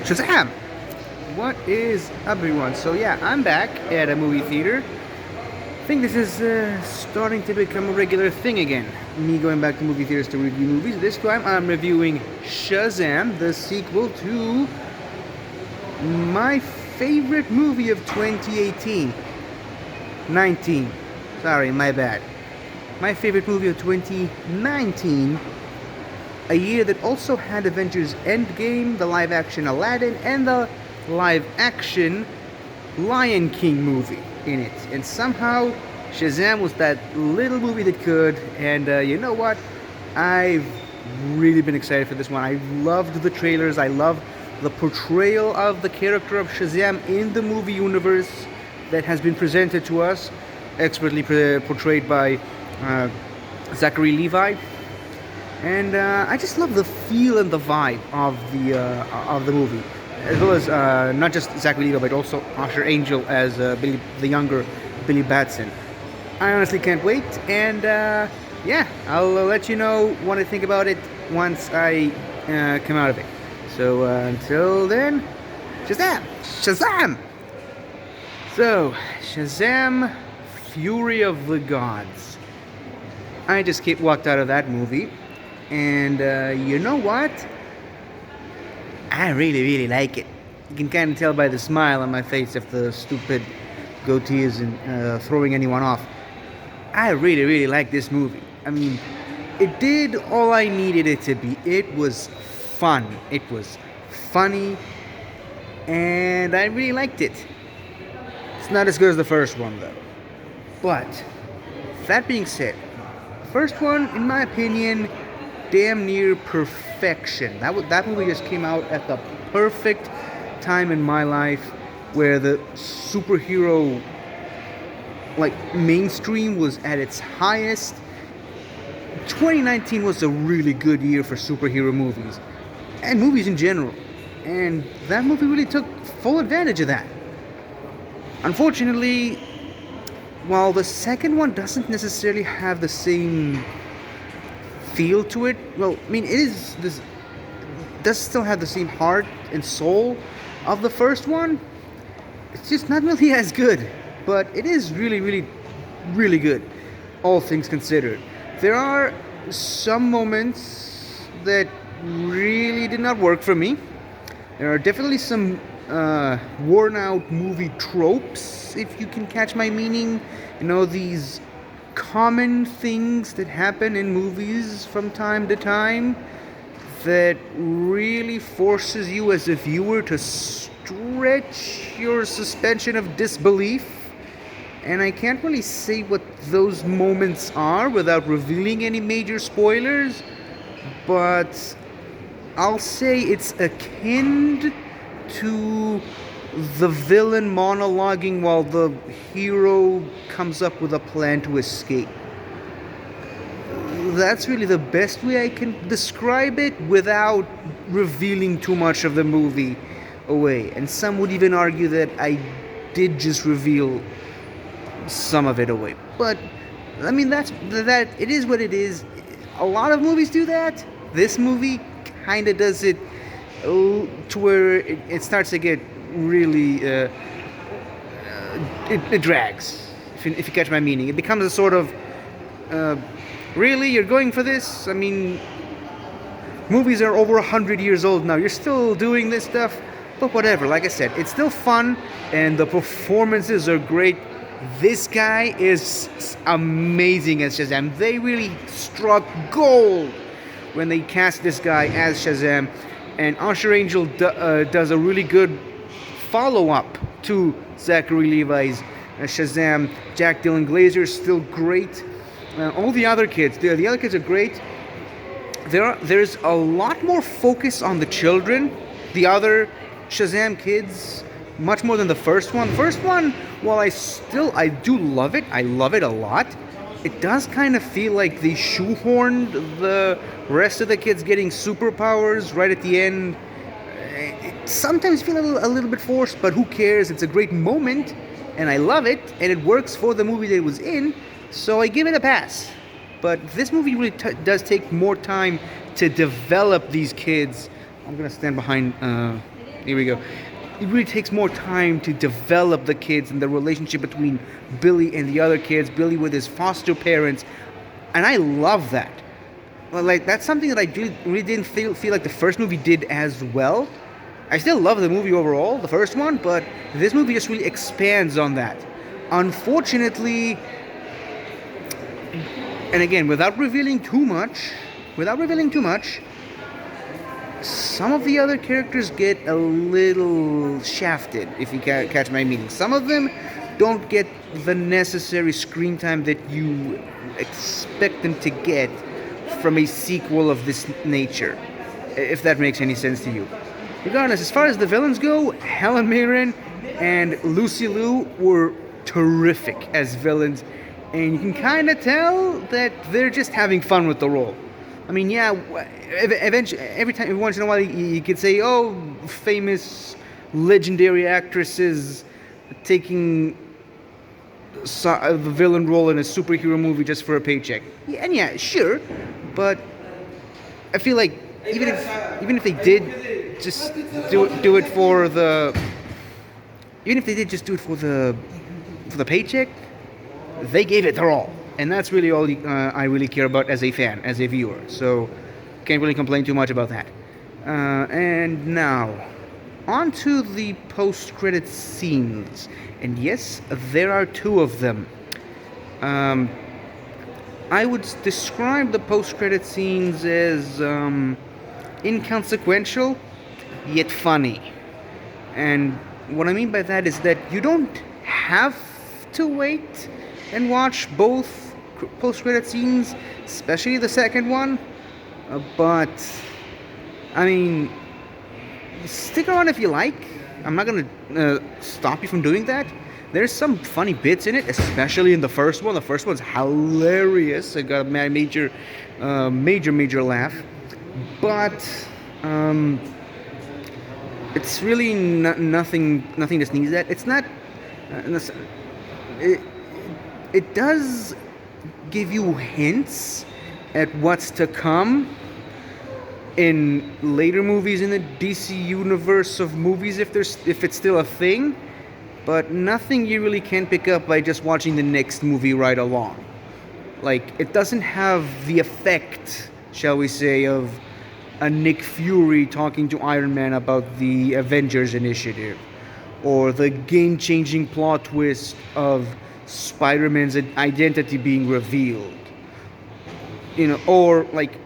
Shazam! What is up, everyone? So yeah, I'm back at a movie theater. I think this is starting to become a regular thing again. Me going back to movie theaters to review movies. This time I'm reviewing Shazam, the sequel to my favorite movie of 2018. 19. Sorry, my bad. My favorite movie of 2019. A year that also had Avengers Endgame, the live action Aladdin, and the live action Lion King movie in it. And somehow Shazam was that little movie that could. And you know what? I've really been excited for this one. I loved the trailers. I loved the portrayal of the character of Shazam in the movie universe that has been presented to us, expertly portrayed by Zachary Levi. And I just love the feel and the vibe of the movie, as well as not just Zachary Levi, but also Usher Angel as the younger Billy Batson. I honestly can't wait, and yeah, I'll let you know what I think about it once I come out of it. So until then, Shazam! Shazam! So, Shazam, Fury of the Gods. I just walked out of that movie. And you know what? I really like it. You can kind of tell by the smile on my face if the stupid goatee isn't throwing anyone off. I really like this movie. I mean, it did all I needed it to be. It was fun. It was funny. And I really liked it. It's not as good as the first one, though. But, that being said, the first one, in my opinion, damn near perfection. That movie just came out at the perfect time in my life, where the superhero mainstream was at its highest. 2019 was a really good year for superhero movies and movies in general, and that movie really took full advantage of that. Unfortunately, while the second one doesn't necessarily have the same feel to it. Well, I mean, does still have the same heart and soul of the first one. It's just not really as good, but it is really good, all things considered. There are some moments that really did not work for me. There are definitely some worn out movie tropes, if you can catch my meaning. You know, these common things that happen in movies from time to time that really forces you as a viewer to stretch your suspension of disbelief. And I can't really say what those moments are without revealing any major spoilers, but I'll say it's akin to the villain monologuing while the hero comes up with a plan to escape. That's really the best way I can describe it without revealing too much of the movie away. And some would even argue that I did just reveal some of it away. But I mean, that it is what it is. A lot of movies do that. This movie kind of does it to where it starts to get really it drags, if you catch my meaning. It becomes a sort of really, you're going for this? I mean, movies are over 100 years old now, you're still doing this stuff. But whatever, like I said, it's still fun, and the performances are great. This guy is amazing as Shazam. They really struck gold when they cast this guy as Shazam, and Usher Angel does a really good follow-up to Zachary Levi's Shazam. Jack Dylan Glazer is still great. All the other kids, the other kids are great. There's a lot more focus on the children, the other Shazam kids, much more than the first one. The first one, while I do love it, I love it a lot, it does kind of feel like they shoehorned the rest of the kids getting superpowers right at the end. It sometimes feels a little bit forced, but who cares? It's a great moment, and I love it, and it works for the movie that it was in, so I give it a pass. But this movie really does take more time to develop these kids. I'm gonna stand behind Here we go. It really takes more time to develop the kids and the relationship between Billy and the other kids, Billy with his foster parents, and I love that. Well, like that's something that I really didn't feel like the first movie did as well. I still love the movie overall, the first one, but this movie just really expands on that. Unfortunately, and again, without revealing too much, some of the other characters get a little shafted, if you catch my meaning. Some of them don't get the necessary screen time that you expect them to get from a sequel of this nature, if that makes any sense to you. Regardless, as far as the villains go, Helen Mirren and Lucy Liu were terrific as villains, and you can kind of tell that they're just having fun with the role. I mean, yeah, eventually, every once in a while, you could say, "Oh, famous, legendary actresses taking the villain role in a superhero movie just for a paycheck." Yeah, and yeah, sure, but I feel like even if they did just do it for the even if they did just do it for the paycheck, they gave it their all, and that's really all I really care about as a fan, as a viewer. So can't really complain too much about that. And now on to the post-credit scenes, and yes, there are two of them. I would describe the post-credit scenes as inconsequential yet funny. And what I mean by that is that you don't have to wait and watch both post-credit scenes, especially the second one. But I mean, stick around if you like. I'm not gonna stop you from doing that. There's some funny bits in it, especially in the first one. The first one's hilarious. I got a major laugh. But it's really nothing that needs that. It's not. It, it does give you hints at what's to come in later movies in the DC universe of movies, if it's still a thing, but nothing you really can pick up by just watching the next movie right along. Like, it doesn't have the effect, shall we say, of a Nick Fury talking to Iron Man about the Avengers Initiative, or the game-changing plot twist of Spider-Man's identity being revealed, or like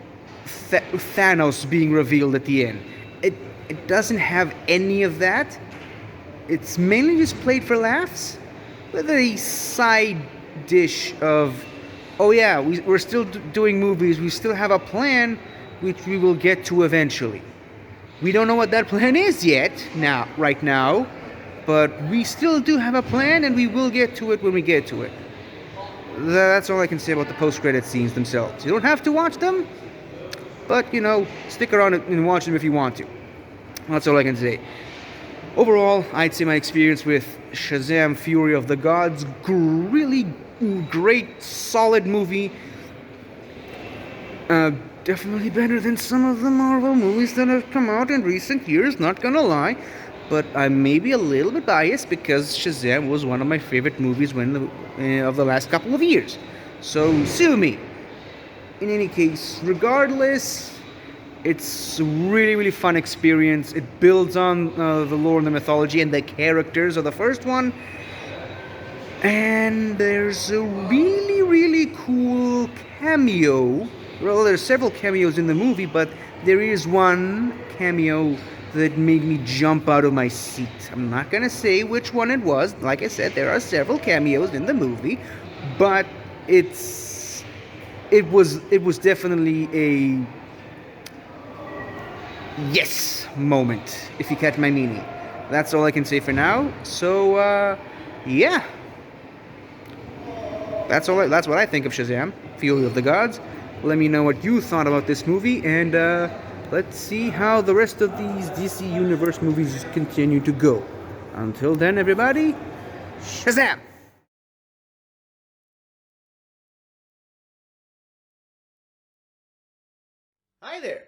Thanos being revealed at the end. It doesn't have any of that. It's mainly just played for laughs, with a side dish of, oh yeah, we're still doing movies, we still have a plan, which we will get to eventually. We don't know what that plan is yet, right now, but we still do have a plan, and we will get to it when we get to it. That's all I can say about the post-credit scenes themselves. You don't have to watch them, but, stick around and watch them if you want to. That's all I can say. Overall, I'd say my experience with Shazam! Fury of the Gods, really great, solid movie. Definitely better than some of the Marvel movies that have come out in recent years, not gonna lie. But I may be a little bit biased because Shazam was one of my favorite movies of the last couple of years. So sue me. In any case, regardless, it's a really fun experience. It builds on the lore and the mythology and the characters of the first one. And there's a really cool cameo. Well, there's several cameos in the movie, but there is one cameo that made me jump out of my seat. I'm not gonna say which one it was. Like I said, there are several cameos in the movie, but it was definitely a yes moment, if you catch my meaning. That's all I can say for now. So yeah, that's what I think of Shazam! Fury of the Gods. Let me know what you thought about this movie, and let's see how the rest of these DC Universe movies continue to go. Until then, everybody, Shazam! Hi there!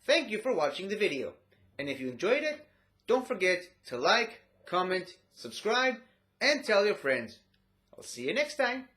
Thank you for watching the video. And if you enjoyed it, Don't forget to like, comment, subscribe, and tell your friends. I'll see you next time.